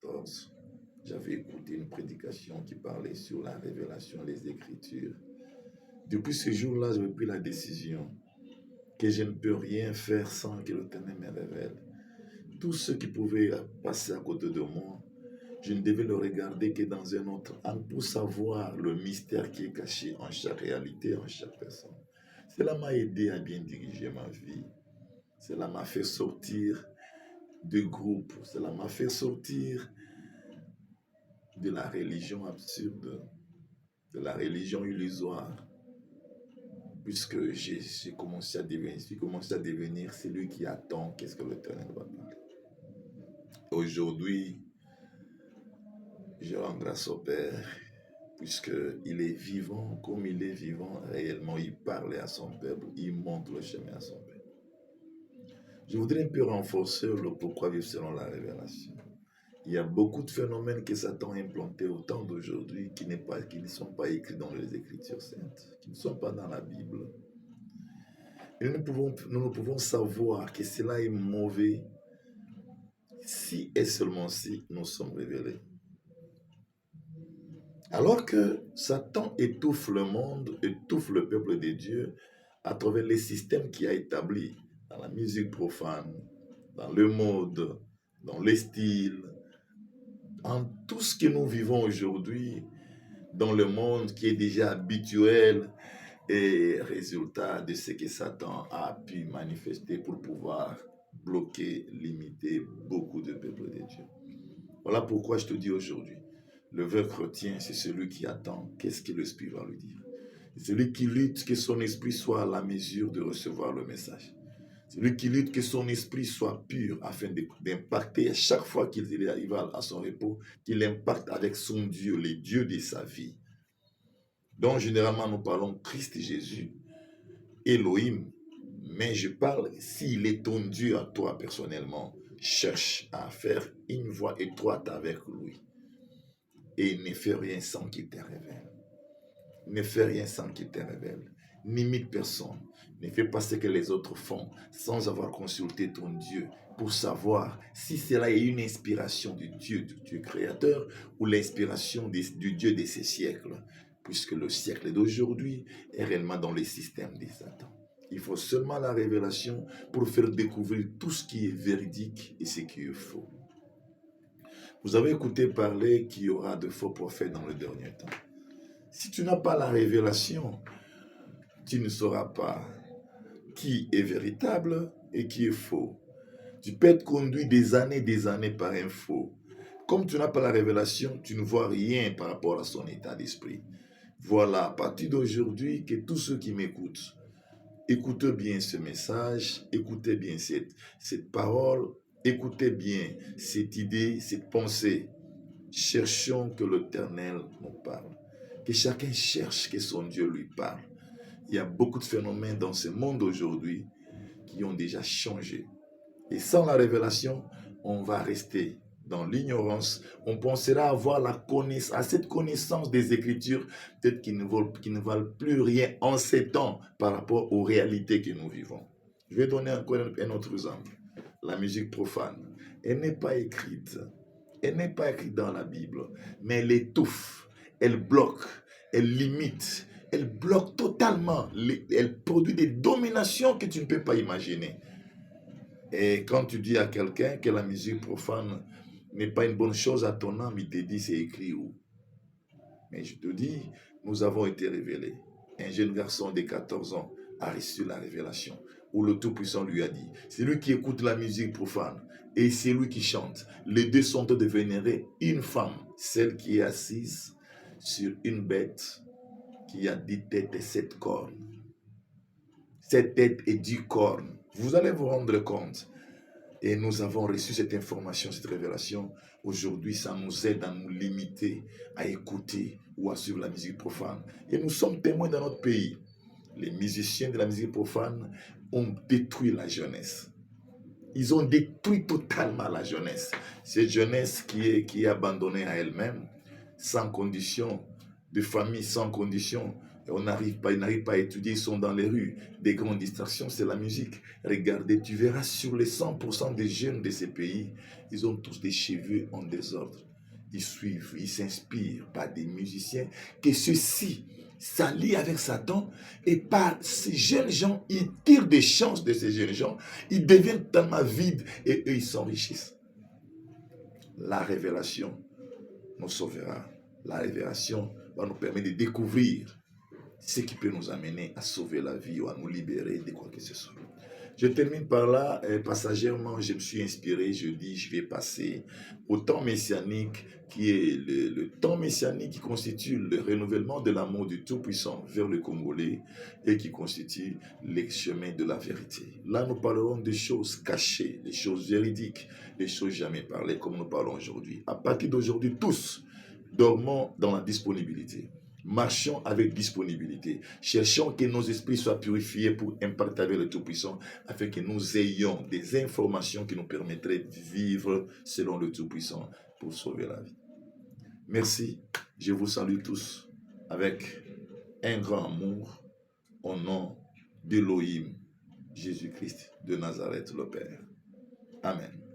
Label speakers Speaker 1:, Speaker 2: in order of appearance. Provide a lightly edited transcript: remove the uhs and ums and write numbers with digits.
Speaker 1: 2014, j'avais écouté une prédication qui parlait sur la révélation des Écritures. Depuis ce jour-là, j'avais pris la décision que je ne peux rien faire sans que l'Éternel me révèle. Tout ce qui pouvait passer à côté de moi, je ne devais le regarder que dans un autre angle pour savoir le mystère qui est caché en chaque réalité, en chaque personne. Cela m'a aidé à bien diriger ma vie. Cela m'a fait sortir de groupes. Cela m'a fait sortir de la religion absurde, de la religion illusoire, puisque j'ai commencé à devenir celui qui attend qu'est-ce que l'Éternel va parler. Aujourd'hui, je rends grâce au Père, puisqu'il est vivant, comme il est vivant réellement, il parle à son peuple, il montre le chemin à son peuple. Je voudrais un peu renforcer le pourquoi vivre selon la révélation. Il y a beaucoup de phénomènes que Satan a implantés au temps d'aujourd'hui qui ne sont pas écrits dans les Écritures saintes, qui ne sont pas dans la Bible. Et nous ne pouvons savoir que cela est mauvais si et seulement si nous sommes révélés. Alors que Satan étouffe le monde, étouffe le peuple de Dieu à travers les systèmes qu'il a établis dans la musique profane, dans le mode, dans les styles, en tout ce que nous vivons aujourd'hui dans le monde qui est déjà habituel et résultat de ce que Satan a pu manifester pour pouvoir bloquer, limiter beaucoup de peuples de Dieu. Voilà pourquoi je te dis aujourd'hui, le vrai chrétien, c'est celui qui attend qu'est-ce que l'Esprit va lui dire. Celui qui lutte que son esprit soit à la mesure de recevoir le message. Celui qui lutte que son esprit soit pur afin d'impacter à chaque fois qu'il arrive à son repos, qu'il impacte avec son Dieu, les dieux de sa vie. Donc généralement nous parlons Christ Jésus, Elohim, mais je parle s'il est ton Dieu à toi personnellement, cherche à faire une voie étroite avec lui et ne fais rien sans qu'il te révèle. Ne fais rien sans qu'il te révèle. N'imite personne. Ne fais pas ce que les autres font sans avoir consulté ton Dieu pour savoir si cela est une inspiration du Dieu créateur ou l'inspiration du Dieu de ces siècles, puisque le siècle d'aujourd'hui est réellement dans les systèmes des Satan. Il faut seulement la révélation pour faire découvrir tout ce qui est véridique et ce qui est faux. Vous avez écouté parler qu'il y aura de faux prophètes dans le dernier temps. Si tu n'as pas la révélation, tu ne sauras pas qui est véritable et qui est faux. Tu peux être conduit des années par un faux. Comme tu n'as pas la révélation, tu ne vois rien par rapport à son état d'esprit. Voilà, à partir d'aujourd'hui, que tous ceux qui m'écoutent, écoutez bien ce message, écoutez bien cette parole, écoutez bien cette idée, cette pensée. Cherchons que l'Éternel nous parle. Que chacun cherche que son Dieu lui parle. Il y a beaucoup de phénomènes dans ce monde aujourd'hui qui ont déjà changé. Et sans la révélation, on va rester dans l'ignorance. On pensera avoir cette connaissance des Écritures, peut-être qui ne valent plus rien en ces temps par rapport aux réalités que nous vivons. Je vais donner encore un autre exemple. La musique profane. Elle n'est pas écrite. Elle n'est pas écrite dans la Bible, mais elle étouffe, elle bloque, elle limite, elle bloque totalement, elle produit des dominations que tu ne peux pas imaginer. Et quand tu dis à quelqu'un que la musique profane n'est pas une bonne chose à ton âme, il te dit c'est écrit où? Mais je te dis, nous avons été révélés. Un jeune garçon de 14 ans a reçu la révélation où le Tout-Puissant lui a dit, c'est lui qui écoute la musique profane et c'est lui qui chante. Les deux sont de vénérer une femme, celle qui est assise sur une bête qui a 10 têtes et 7 cornes. 7 têtes et 10 cornes. Vous allez vous rendre compte. Et nous avons reçu cette information, cette révélation. Aujourd'hui, ça nous aide à nous limiter, à écouter ou à suivre la musique profane. Et nous sommes témoins dans notre pays. Les musiciens de la musique profane ont détruit la jeunesse. Ils ont détruit totalement la jeunesse. Cette jeunesse qui est abandonnée à elle-même, sans condition, de famille sans condition. Ils n'arrivent pas à étudier, ils sont dans les rues. Des grandes distractions, c'est la musique. Regardez, tu verras sur les 100% des jeunes de ces pays, ils ont tous des cheveux en désordre. Ils suivent, ils s'inspirent par des musiciens que ceux-ci s'allient avec Satan et par ces jeunes gens, ils tirent des chances de ces jeunes gens. Ils deviennent tellement vides et eux, ils s'enrichissent. La révélation nous sauvera. La révélation va nous permettre de découvrir ce qui peut nous amener à sauver la vie ou à nous libérer de quoi que ce soit. Je termine par là, passagèrement, je me suis inspiré, je dis, je vais passer au temps messianique, qui est le temps messianique qui constitue le renouvellement de l'amour du Tout-Puissant vers le Congolais et qui constitue le chemin de la vérité. Là, nous parlerons des choses cachées, des choses véridiques, des choses jamais parlées, comme nous parlons aujourd'hui. À partir d'aujourd'hui, tous dormons dans la disponibilité. Marchons avec disponibilité. Cherchons que nos esprits soient purifiés pour impacter avec le Tout-Puissant, afin que nous ayons des informations qui nous permettraient de vivre selon le Tout-Puissant pour sauver la vie. Merci. Je vous salue tous avec un grand amour au nom d'Élohim, Jésus-Christ de Nazareth, le Père. Amen.